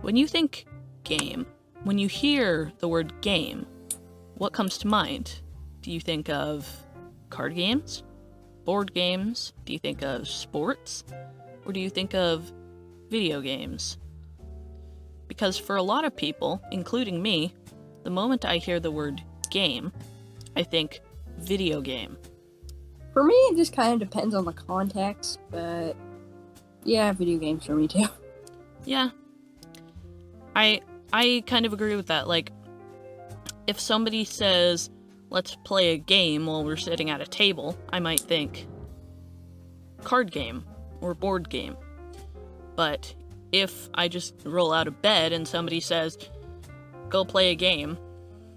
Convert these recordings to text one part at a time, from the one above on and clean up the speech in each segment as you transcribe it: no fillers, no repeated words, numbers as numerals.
When you think game, when you hear the word game, what comes to mind? Do you think of card games? Board games? Do you think of sports? Or do you think of video games? Because for a lot of people, including me, the moment I hear the word game, I think video game. For me, it just kind of depends on the context, but yeah, video games for me too. Yeah. I kind of agree with that. Like, if somebody says, let's play a game while we're sitting at a table, I might think card game or board game. But if I just roll out of bed and somebody says, go play a game,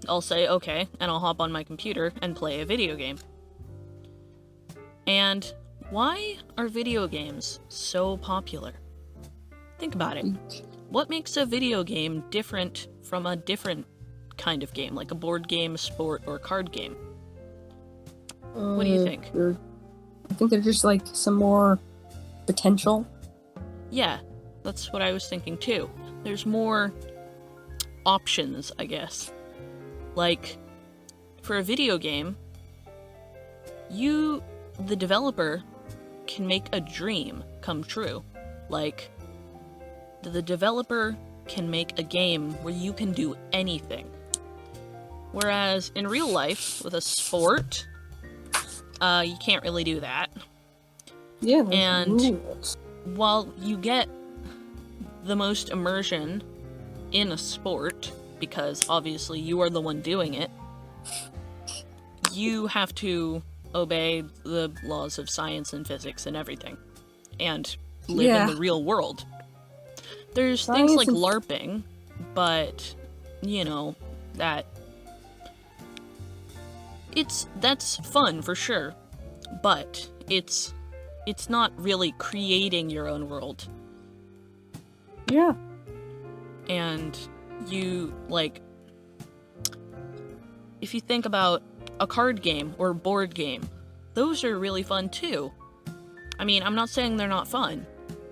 I'll say, okay, and I'll hop on my computer and play a video game. And why are video games so popular? Think about it. What makes a video game different from a different kind of game, like a board game, sport, or card game? What do you think? I think there's just like some more potential. Yeah, that's what I was thinking too. There's more options, I guess. Like, for a video game, the developer, can make a dream come true. Like, the developer can make a game where you can do anything. Whereas in real life, with a sport, you can't really do that. Yeah, and rules. While you get the most immersion in a sport, because obviously you are the one doing it, you have to obey the laws of science and physics and everything, and live in the real world. There's Science things like LARPing, but, you know, that's fun for sure, but it's not really creating your own world. Yeah. And you, like, if you think about a card game or a board game, those are really fun too. I mean, I'm not saying they're not fun.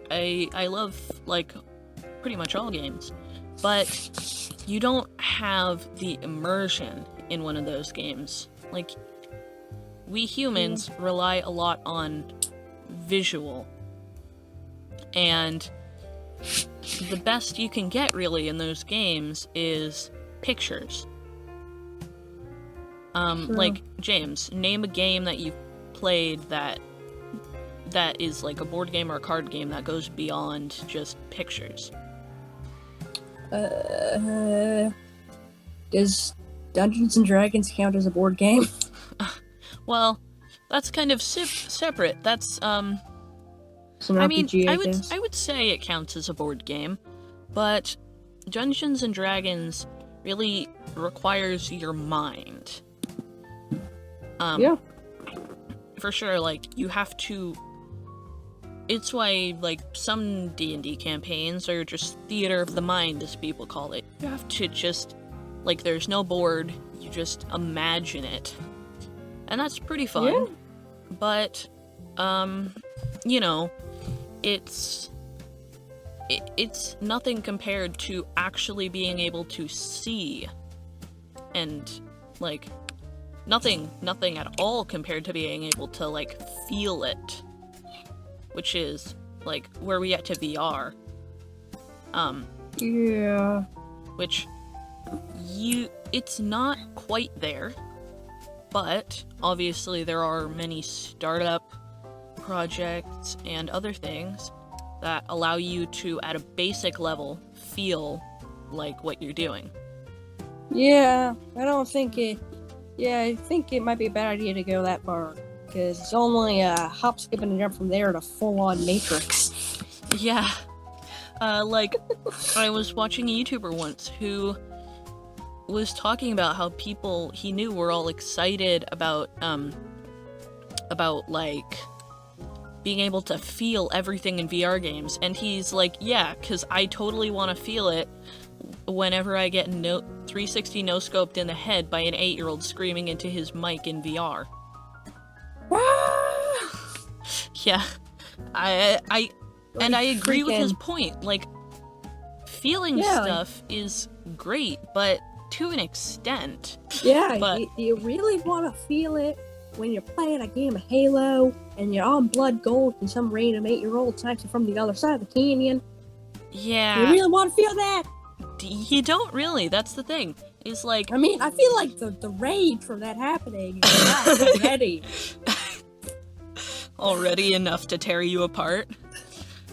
I love, like, pretty much all games. But you don't have the immersion in one of those games. Like, we humans rely a lot on visual. And the best you can get, really, in those games is pictures. Like, James, name a game that you've played that is like a board game or a card game that goes beyond just pictures. Does Dungeons and Dragons count as a board game? Well, that's kind of separate. That's, Some I mean, RPG, I would say it counts as a board game, but Dungeons and Dragons really requires your mind. Yeah. For sure, like, you have to... It's why, like, some D&D campaigns are just theater of the mind, as people call it. You have to just... Like, there's no board, you just imagine it. And that's pretty fun. Yeah. But, you know, it's nothing compared to actually being able to see. And, like, nothing at all compared to being able to, like, feel it. Which is, like, where we get to VR. Yeah. Which, it's not quite there, but obviously there are many startup projects and other things that allow you to, at a basic level, feel like what you're doing. Yeah, I think it might be a bad idea to go that far, because it's only a hop, skip, and a jump from there to full-on Matrix. Yeah. Like, I was watching a YouTuber once who was talking about how people he knew were all excited about, like, being able to feel everything in VR games, and he's like, yeah, because I totally want to feel it whenever I get 360 no-scoped in the head by an 8-year-old screaming into his mic in VR. Yeah. I agree with his point. Like, feeling Yeah, stuff is great, but to an extent. Yeah, But do you really want to feel it when you're playing a game of Halo and you're on blood gold and some random 8-year-old snipes you from the other side of the canyon? yeah, Do you really want to feel that? you don't really. That's the thing. Is like, I mean, I feel like the rage from that happening is already. already enough to tear you apart.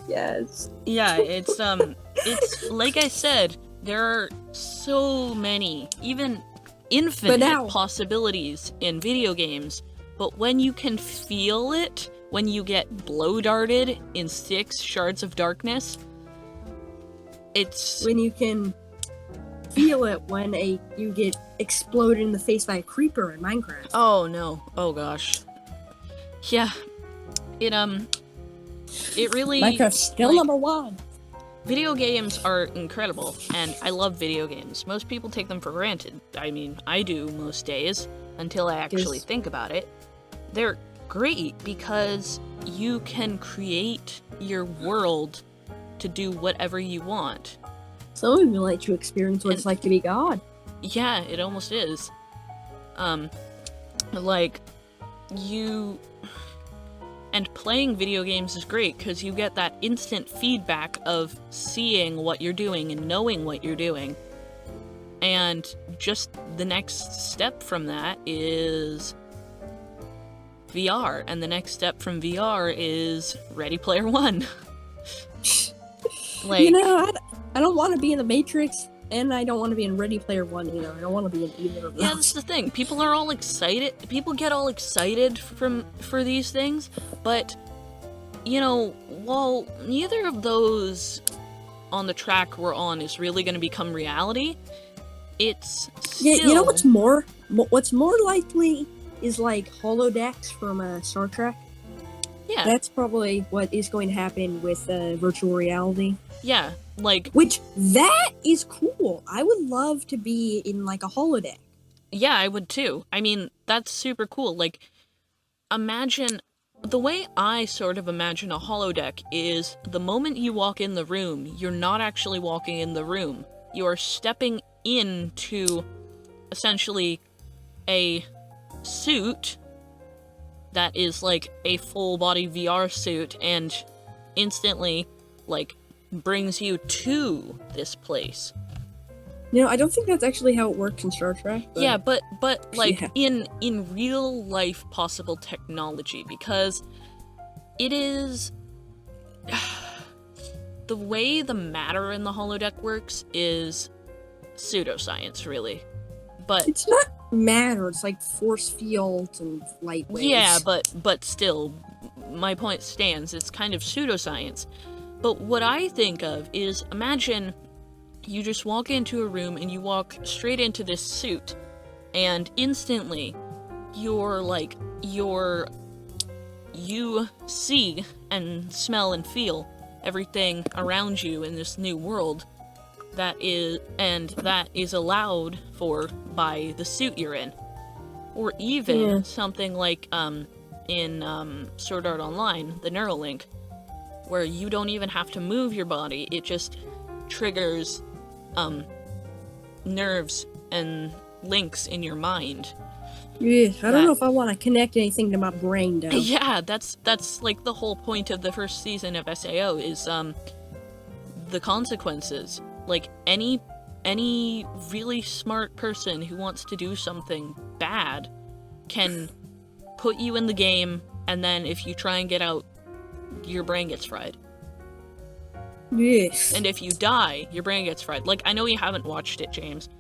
Yes. Yeah, it's like I said, there are so many, even infinite possibilities in video games, but when you can feel it, when you get blow darted in 6 shards of darkness, it's... When you can feel it when you get exploded in the face by a creeper in Minecraft. Oh no, oh gosh. Yeah, it really... Minecraft's still number 1. Video games are incredible, and I love video games. Most people take them for granted. I mean, I do most days, until I actually think about it. They're great because you can create your world to do whatever you want. Some of you let you experience what it's like to be God. Yeah, it almost is. Like, you... And playing video games is great because you get that instant feedback of seeing what you're doing and knowing what you're doing. And just the next step from that is VR, and the next step from VR is Ready Player One. Like, you know, I don't want to be in the Matrix, and I don't want to be in Ready Player One either. I don't want to be in either of those. Yeah, that's the thing. People are all excited. People get all excited for these things, but, you know, while neither of those on the track we're on is really going to become reality, it's still... Yeah, you know what's more likely is like holodecks from Star Trek. Yeah. That's probably what is going to happen with virtual reality. Yeah, like... Which, that is cool. I would love to be in, like, a holodeck. Yeah, I would too. I mean, that's super cool. Like, imagine... The way I sort of imagine a holodeck is the moment you walk in the room, you're not actually walking in the room. You are stepping into, essentially, a suit that is, like, a full-body VR suit, and instantly, like, brings you to this place. You know, I don't think that's actually how it works in Star Trek. But... Yeah, but like, yeah. in real life possible technology, because it is... The way the matter in the holodeck works is pseudoscience, really. But... It's not matter, it's like force fields and light waves. Yeah, but still, my point stands, it's kind of pseudoscience. But what I think of is, imagine you just walk into a room and you walk straight into this suit, and instantly you see and smell and feel everything around you in this new world that is allowed for by the suit you're in. Or even something like in Sword Art Online, the Neuralink, where you don't even have to move your body, it just triggers nerves and links in your mind. Yeah, I don't know if I want to connect anything to my brain, though. Yeah, that's like the whole point of the first season of SAO is the consequences. Like, any really smart person who wants to do something bad can put you in the game, and then if you try and get out, your brain gets fried. Yes. And if you die, your brain gets fried. Like, I know you haven't watched it, James.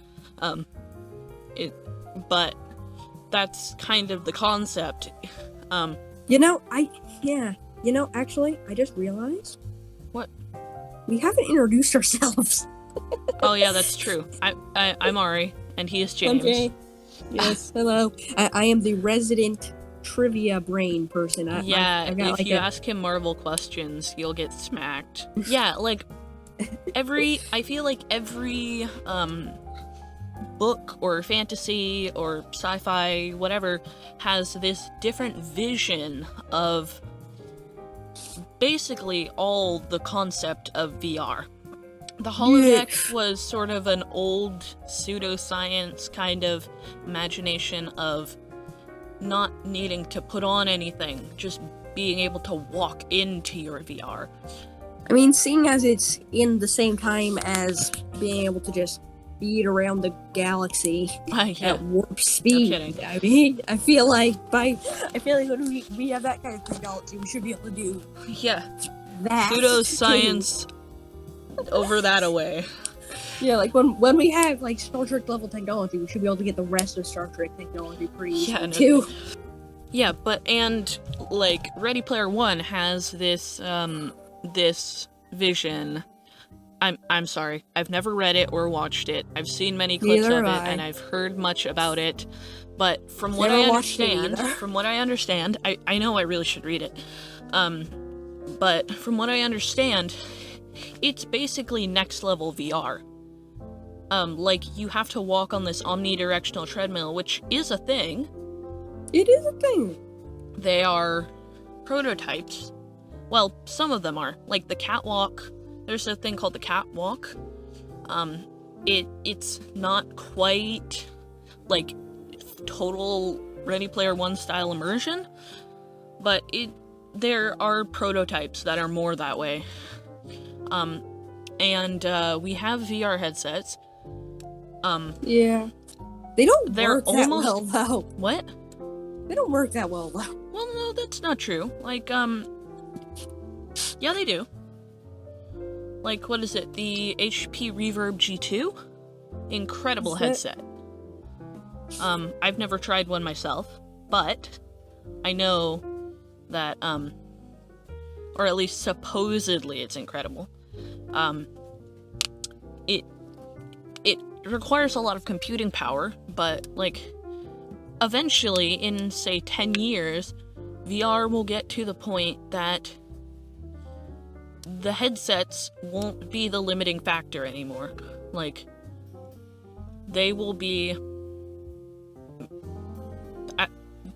But that's kind of the concept. Actually, I just realized. What? We haven't introduced ourselves. Oh yeah, that's true. I'm Ari, and he is James. Okay. Yes, hello. I am the resident trivia brain person. If you ask him Marvel questions, you'll get smacked. Yeah, like, I feel like every, book or fantasy or sci-fi, whatever, has this different vision of basically all the concept of VR. The holodeck Yeah. was sort of an old pseudoscience kind of imagination of not needing to put on anything, just being able to walk into your VR. I mean, seeing as it's in the same time as being able to just speed around the galaxy Yeah, at warp no speed. kidding. I mean, I feel like when we have that kind of technology, we should be able to do Yeah, that. pseudoscience over that away. Yeah, like when we have like Star Trek level technology, we should be able to get the rest of Star Trek technology pretty easily no too. kidding. Yeah, but and like Ready Player One has this this vision. I'm sorry, I've never read it or watched it. I've seen many clips Neither of it have I. and I've heard much about it. But from what Never I watched it understand, I know I really should read it. But from what I understand, it's basically next level VR. Like you have to walk on this omnidirectional treadmill, which is a thing. It is a thing. They are prototypes. Well, some of them are. Like the catwalk. There's a thing called the catwalk. It's not quite like total Ready Player One style immersion, but there are prototypes that are more that way. And we have VR headsets. Yeah. They don't They're work almost that well though. what? They don't work that well though. Well, no, that's not true. Like, yeah, they do. Like, what is it? The HP Reverb G2? Incredible Is it? headset. I've never tried one myself, but I know that, or at least supposedly it's incredible. It requires a lot of computing power, but, like, eventually, in, say, 10 years, VR will get to the point that the headsets won't be the limiting factor anymore. Like, they will be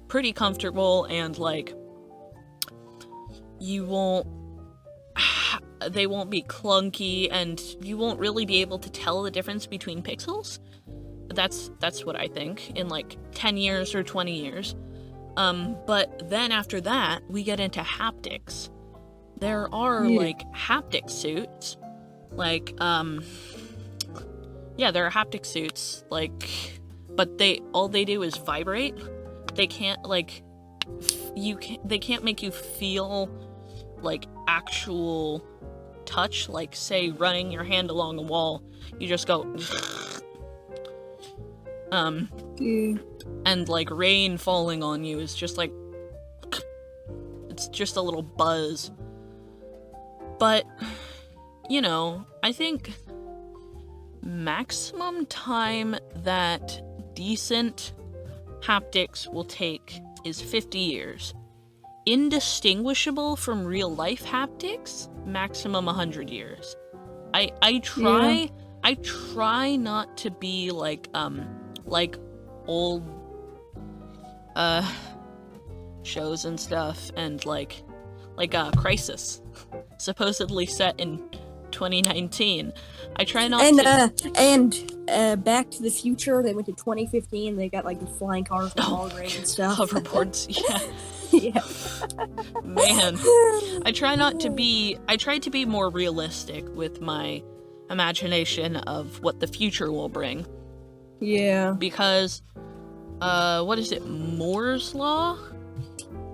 pretty comfortable and, like, they won't be clunky and you won't really be able to tell the difference between pixels. That's what I think, in like 10 years or 20 years. But then after that, we get into haptics. There are like haptic suits, like yeah, there are haptic suits, like, but all they do is vibrate. They can't like they can't make you feel like actual touch, like say running your hand along a wall. You just go and like rain falling on you is just like it's just a little buzz. But you know, I think maximum time that decent haptics will take is 50 years. Indistinguishable from real life haptics, maximum 100 years. I try not to be like old shows and stuff, and like Crisis, supposedly set in 2019. I try not and Back to the Future, they went to 2015. They got like the flying cars with hologram and stuff. Hoverboards, yeah. Yeah. Man, I try to be more realistic with my imagination of what the future will bring. Yeah. Because, what is it, Moore's Law?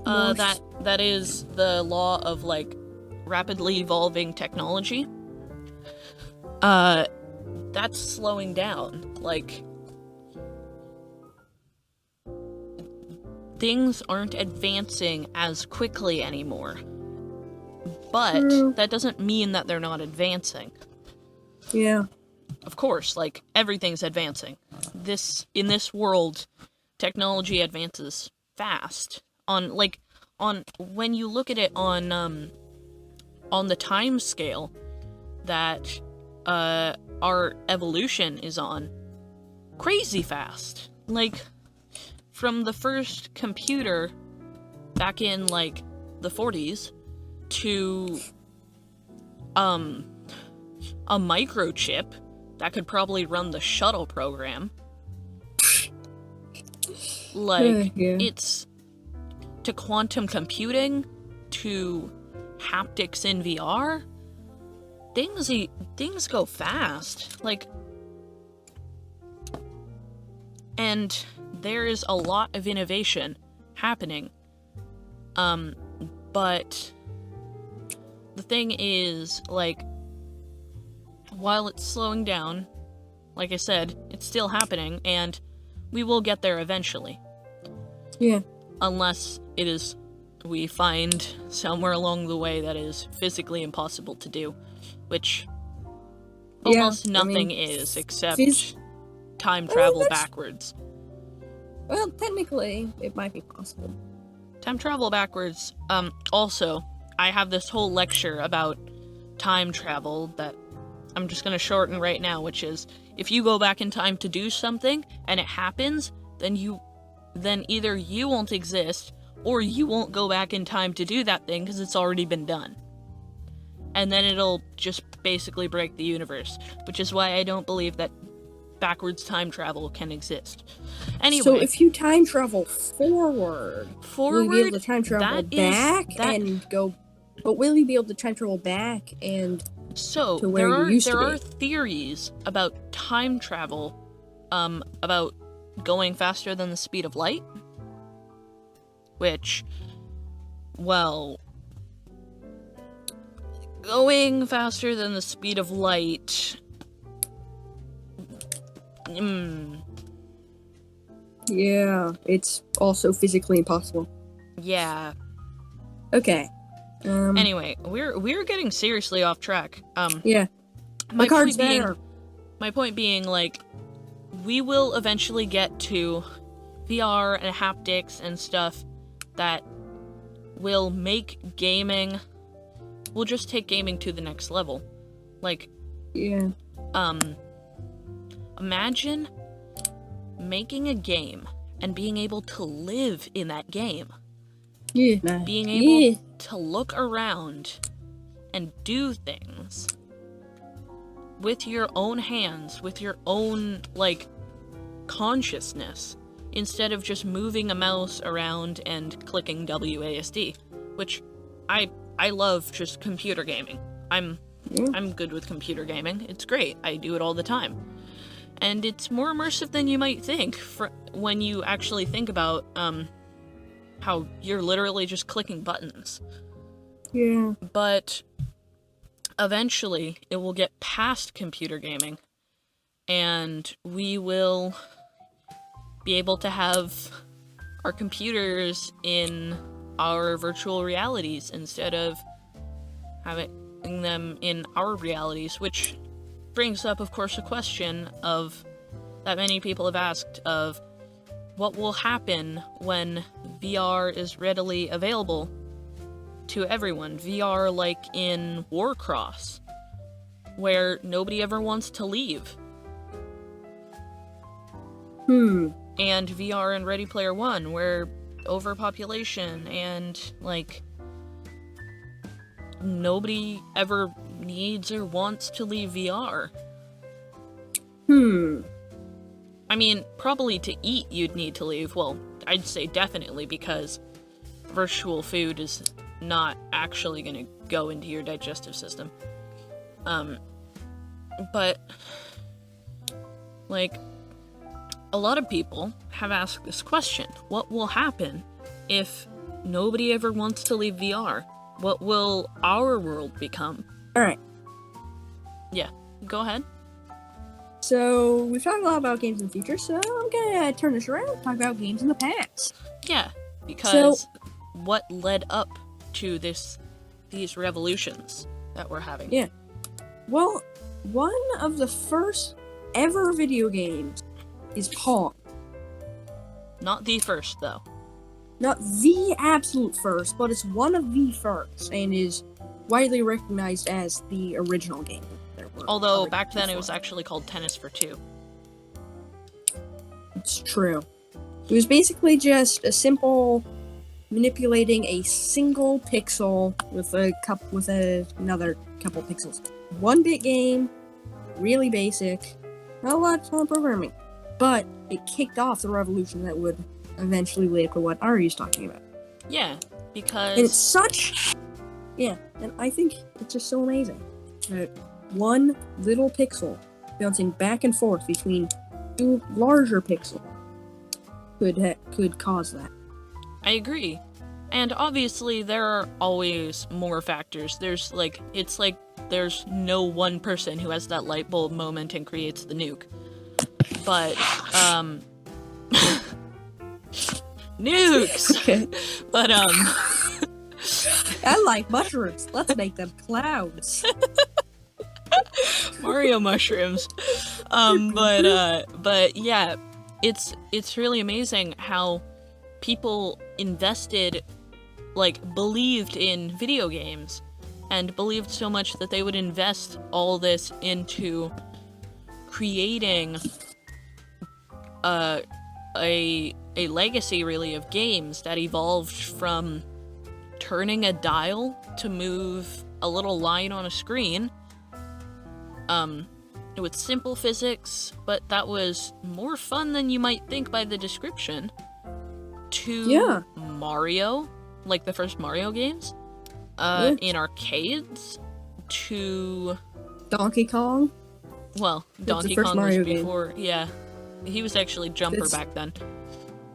That is the law of, like, rapidly evolving technology. That's slowing down. Like, things aren't advancing as quickly anymore. But that doesn't mean that they're not advancing. Yeah. Of course, like, everything's advancing. In this world, technology advances fast. When you look at it on the time scale that our evolution is on, crazy fast. Like, from the first computer back in, like, the 40s to a microchip that could probably run the shuttle program. Like, Yeah. it's to quantum computing, to haptics in VR. Things go fast. Like, and there is a lot of innovation happening. But the thing is, like, while it's slowing down, like I said, it's still happening, and we will get there eventually. Yeah. Unless we find somewhere along the way that is physically impossible to do, which almost nothing is, except time travel backwards. Well, technically, it might be possible. Time travel backwards. Also, I have this whole lecture about time travel that I'm just gonna shorten right now, which is, if you go back in time to do something, and it happens, then either you won't exist, or you won't go back in time to do that thing because it's already been done. And then it'll just basically break the universe, which is why I don't believe that backwards time travel can exist. Anyway. So if you time travel forward, will you be able to time travel back and go... But will you be able to time travel back and so to where you used to be? There are theories about time travel, about going faster than the speed of light, which, well, going faster than the speed of light, yeah, it's also physically impossible. Yeah. Okay. Anyway, we're getting seriously off track. Yeah. My card's better. My point being, like, we will eventually get to VR and haptics and stuff that will make gaming... We'll just take gaming to the next level. Like... Yeah. Imagine making a game and being able to live in that game. Yeah. Being able to look around and do things with your own hands, with your own, like, consciousness, instead of just moving a mouse around and clicking WASD, which I love just computer gaming. I'm good with computer gaming. It's great. I do it all the time. And it's more immersive than you might think when you actually think about how you're literally just clicking buttons. Yeah. But eventually it will get past computer gaming, and we will be able to have our computers in our virtual realities instead of having them in our realities, which brings up, of course, a question that many people have asked of what will happen when VR is readily available to everyone. VR like in Warcross, where nobody ever wants to leave. And VR in Ready Player One, where overpopulation and, like, nobody ever needs or wants to leave VR. I mean, probably to eat you'd need to leave. Well, I'd say definitely, because virtual food is not actually gonna go into your digestive system. But, like, a lot of people have asked this question. What will happen if nobody ever wants to leave VR? What will our world become? Alright. Yeah, go ahead. So, we've talked a lot about games in the future, so I'm gonna turn this around and talk about games in the past. Yeah, because what led up to these revolutions that we're having? Yeah. Well, one of the first ever video games is Pong. Not the first, though. Not the absolute first, but it's one of the first, and is widely recognized as the original game. Although, back then it was actually called Tennis for Two. It's true. It was basically just a simple manipulating a single pixel with another couple pixels. 1-bit game, really basic, not a lot of fun programming, but it kicked off the revolution that would eventually lead to what Ari's talking about. Yeah, because... And it's such... Yeah, and I think it's just so amazing that one little pixel bouncing back and forth between two larger pixels could cause that. I agree. And obviously there are always more factors. There's there's no one person who has that light bulb moment and creates the nuke. But nukes. Okay. But I like mushrooms. Let's make them clouds. Mario mushrooms. But yeah, it's really amazing how people invested, believed in video games, and believed so much that they would invest all this into creating a legacy, really, of games that evolved from turning a dial to move a little line on a screen, with simple physics, but that was more fun than you might think by the description, to Mario, like the first Mario games, in arcades, to Donkey Kong. Well, Donkey Kong was before, yeah. He was actually Jumper back then.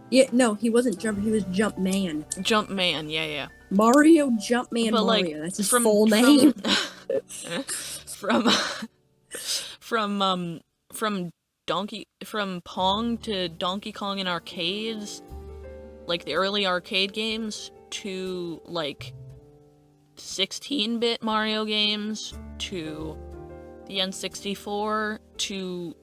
Yeah, no, he wasn't Jumper, he was Jumpman. Jumpman, yeah. Mario Jumpman But, Mario, that's his full name. From Pong to Donkey Kong in arcades, like the early arcade games, to 16-bit Mario games, to the N64, to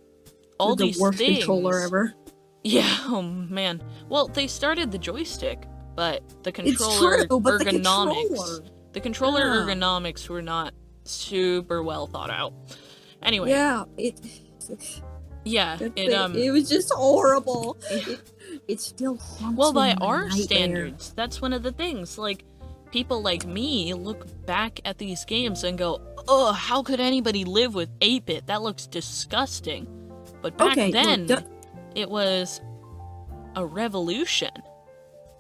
all these things. The worst controller ever. Yeah, oh man. Well, they started the joystick, but the controller the controller ergonomics were not super well thought out. Anyway. Yeah, it was just horrible. It still haunts well, by me in our nightmare. standards, that's one of the things. People like me look back at these games and go, "Oh, how could anybody live with 8-bit? That looks disgusting." But back then, it was a revolution.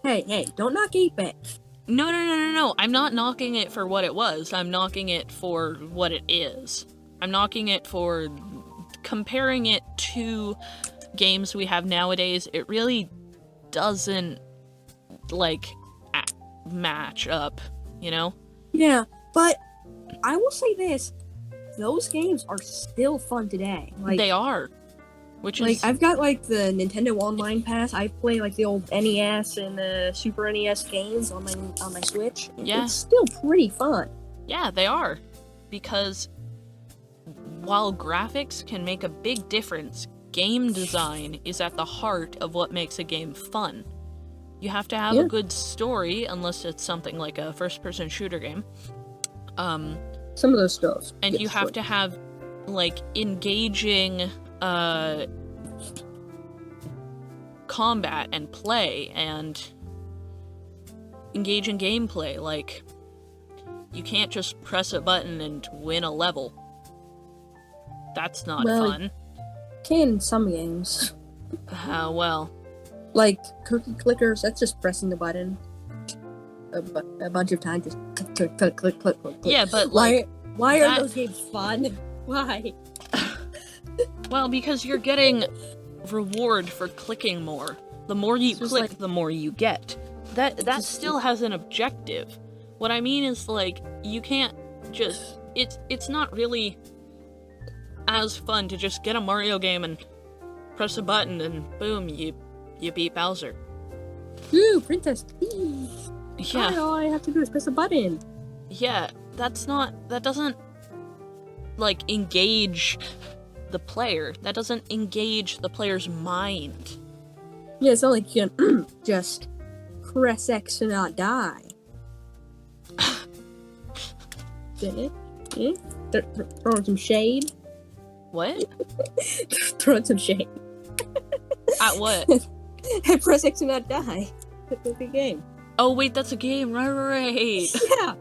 Hey, don't knock 8-bit. No. I'm not knocking it for what it was. I'm knocking it for what it is. I'm knocking it for comparing it to games we have nowadays. It really doesn't, match up, you know? Yeah, but I will say this. Those games are still fun today. They are. Which is... I've got, the Nintendo Online Pass. I play, the old NES and the Super NES games on my Switch. Yeah. It's still pretty fun. Yeah, they are. Because while graphics can make a big difference, game design is at the heart of what makes a game fun. You have to have a good story, unless it's something like a first-person shooter game. Some of those stuff. And you have to have, engaging combat and play, and engaging gameplay. You can't just press a button and win a level. That's not fun. Can in some games. Well. Cookie clickers, that's just pressing the button a bunch of times, just click. Yeah, but why are those games fun? Why? Well, because you're getting reward for clicking more. The more you click, the more you get. That still has an objective. What I mean is, you can't just... It's not really as fun to just get a Mario game and press a button and boom, you beat Bowser. Ooh, Princess Peach! Yeah. All I have to do is press a button. Yeah, that doesn't, engage the player. That doesn't engage the player's mind. Yeah, it's not like you can just press X to not die. Throwing some shade? What? Throwing some shade. At what? Press X to not die. That's a good game. Oh wait, that's a game, right? Yeah.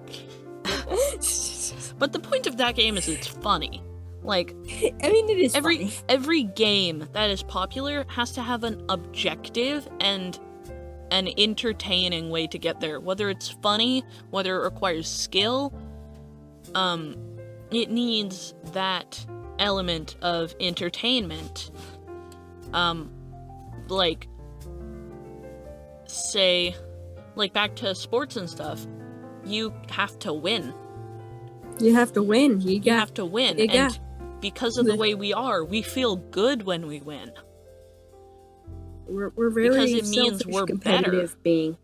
But the point of that game is it's funny. Like, I mean, it is funny. every game that is popular has to have an objective and an entertaining way to get there. Whether it's funny, whether it requires skill, it needs that element of entertainment. Like, say, like back to sports and stuff, you have to win. You have to win. You have to win. And because of the way we are, we feel good when we win. We're very because it means we're competitive better.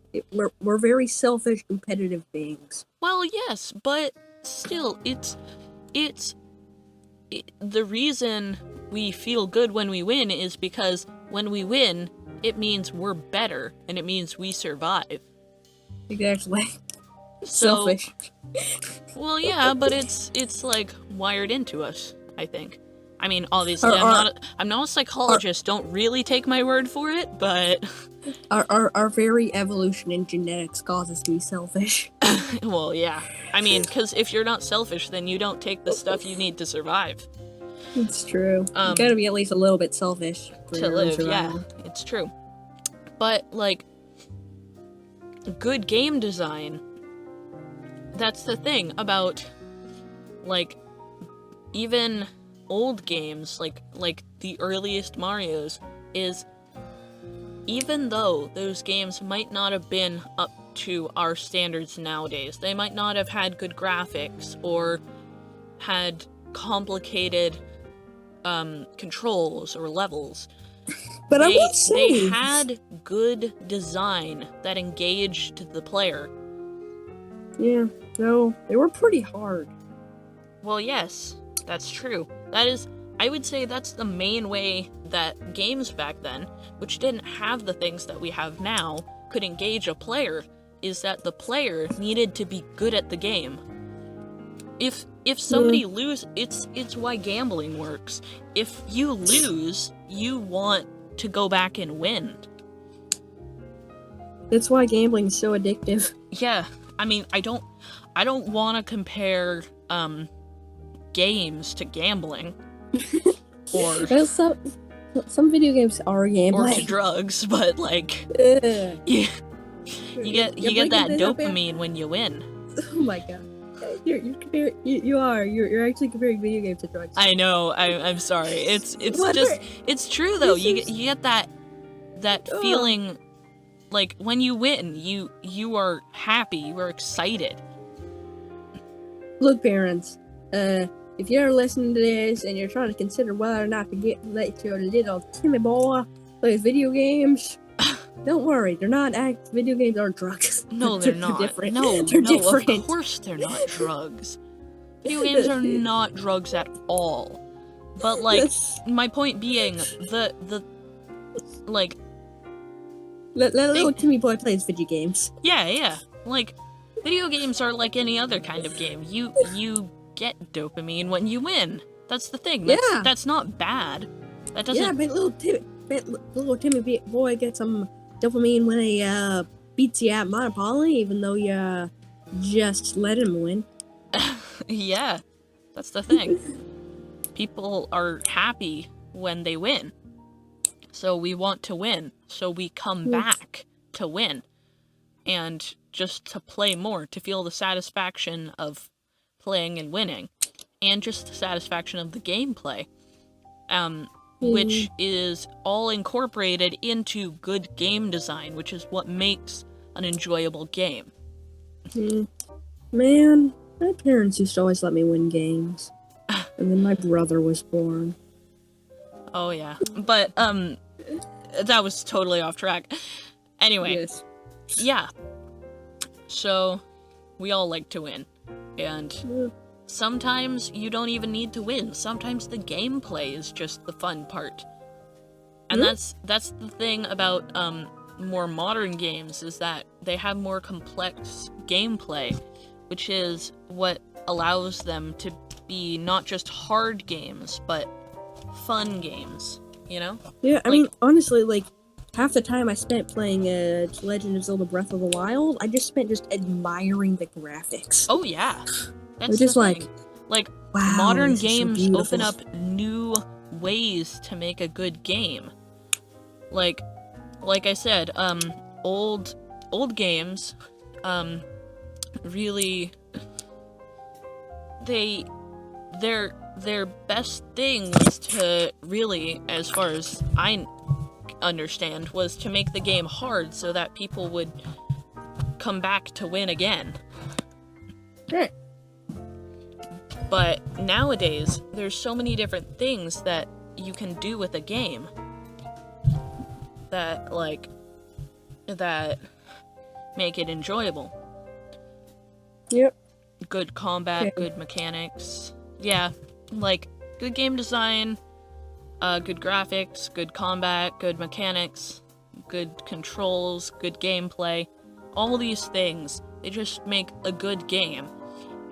We're very selfish, competitive beings. Well, yes, but still, the reason we feel good when we win is because when we win, it means we're better, and it means we survive. Exactly. So, selfish. Well, yeah, but it's like wired into us, I think. I mean, obviously, I'm not a psychologist. Don't really take my word for it, but our very evolution in genetics causes us to be selfish. Well, yeah. I mean, because if you're not selfish, then you don't take the stuff you need to survive. It's true. You gotta be at least a little bit selfish to live. Yeah, it's true. But like, good game design. That's the thing about, like, even old games, like the earliest Marios, is even though those games might not have been up to our standards nowadays, they might not have had good graphics or had complicated controls or levels. But I will say they had good design that engaged the player. Yeah, no, they were pretty hard. Well, yes, that's true. That is, I would say that's the main way that games back then, which didn't have the things that we have now, could engage a player, is that the player needed to be good at the game. If somebody loses, it's why gambling works. If you lose, you want to go back and win. That's why gambling is so addictive. Yeah, I mean, I don't want to compare games to gambling, or well, some video games are gambling, or to drugs, but like, you get that dopamine when you win. Oh my god. You're actually comparing video games to drugs. I know. I'm sorry. It's true though. You get that feeling, like when you win, you are happy. You are excited. Look, parents. If you're listening to this and you're trying to consider whether or not to let your little Timmy boy play video games, don't worry. They're not video games aren't drugs. No, they're not. Different. No, they're different. Of course they're not drugs. Video games are not drugs at all. But like, my point being, like, let little Timmy boy plays video games. Yeah. Like, video games are like any other kind of game. You get dopamine when you win. That's the thing. That's not bad. That doesn't. Yeah, but little Timmy boy gets some dopamine when he beats you at Monopoly, even though you just let him win. Yeah, that's the thing. People are happy when they win. So we want to win. So we come back to win. And just to play more, to feel the satisfaction of playing and winning. And just the satisfaction of the gameplay. Which is all incorporated into good game design, which is what makes an enjoyable game. Man, my parents used to always let me win games. And then my brother was born. Oh yeah. But, that was totally off track. Anyway. Yes. Yeah. So, we all like to win. And sometimes you don't even need to win. Sometimes the gameplay is just the fun part. And that's the thing about more modern games, is that they have more complex gameplay, which is what allows them to be not just hard games, but fun games, you know? Yeah, I mean, honestly, like, half the time I spent playing Legend of Zelda Breath of the Wild, I just spent just admiring the graphics. Oh, yeah. That's just like, Like, Wow, modern this is so games beautiful. open up new ways to make a good game. Like I said, old games, really, their best thing was to really, as far as I understand, was to make the game hard so that people would come back to win again. Yeah. But nowadays, there's so many different things that you can do with a game that, like, that make it enjoyable. Yep. Good combat, Okay. good mechanics. Yeah, like, good game design, good graphics, good combat, good mechanics, good controls, good gameplay. All these things, they just make a good game.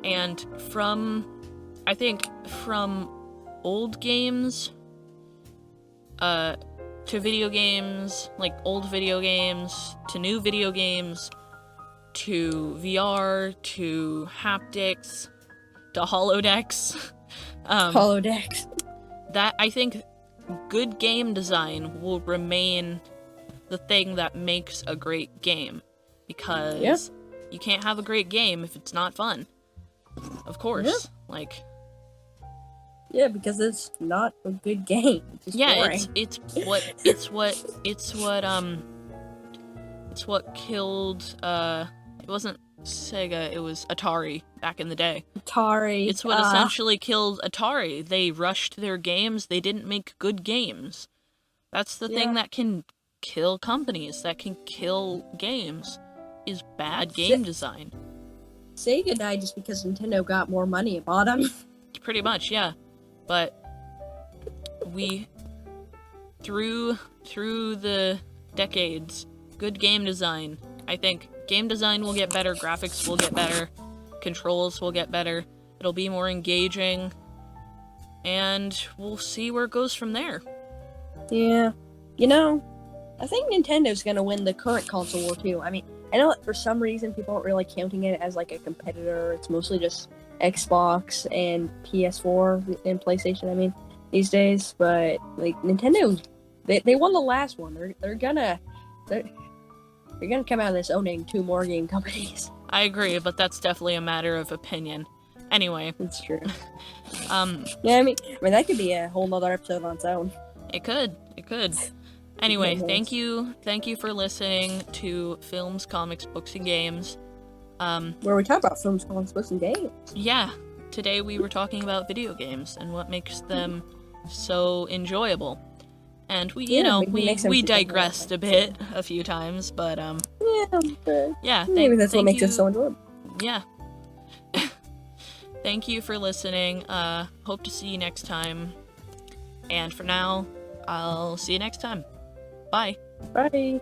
And I think from old games, to video games, like old video games, to new video games, to VR, to haptics, to holodecks. Holodecks. That, I think, good game design will remain the thing that makes a great game. Because you can't have a great game if it's not fun. Of course. Like... Yeah, because it's not a good game. It's yeah, boring. it's what killed, it wasn't Sega, it was Atari back in the day. Atari. It's what essentially killed Atari. They rushed their games, they didn't make good games. That's the thing that can kill companies, that can kill games, is bad game design. Sega died just because Nintendo got more money and bought them. Pretty much, yeah. But through the decades, good game design, I think game design will get better, graphics will get better, controls will get better, it'll be more engaging, and we'll see where it goes from there. Yeah. You know, I think Nintendo's gonna win the current console war too. I mean, I know that for some reason people aren't really counting it as like a competitor. It's mostly just Xbox and PS4 and PlayStation, I mean, these days. But like Nintendo, they won the last one. They're gonna come out of this owning 2 more game companies. I agree, but that's definitely a matter of opinion. Anyway. It's true. Yeah, I mean that could be a whole nother episode on its own. It could. Anyway, thank you for listening to Films, Comics, Books, and Games. Where we talk about films, comics, books, and games. Yeah, today we were talking about video games and what makes them so enjoyable. And we digressed a bit a few times, but maybe that's what makes it so enjoyable. Yeah. Thank you for listening. Hope to see you next time. And for now, I'll see you next time. Bye. Bye.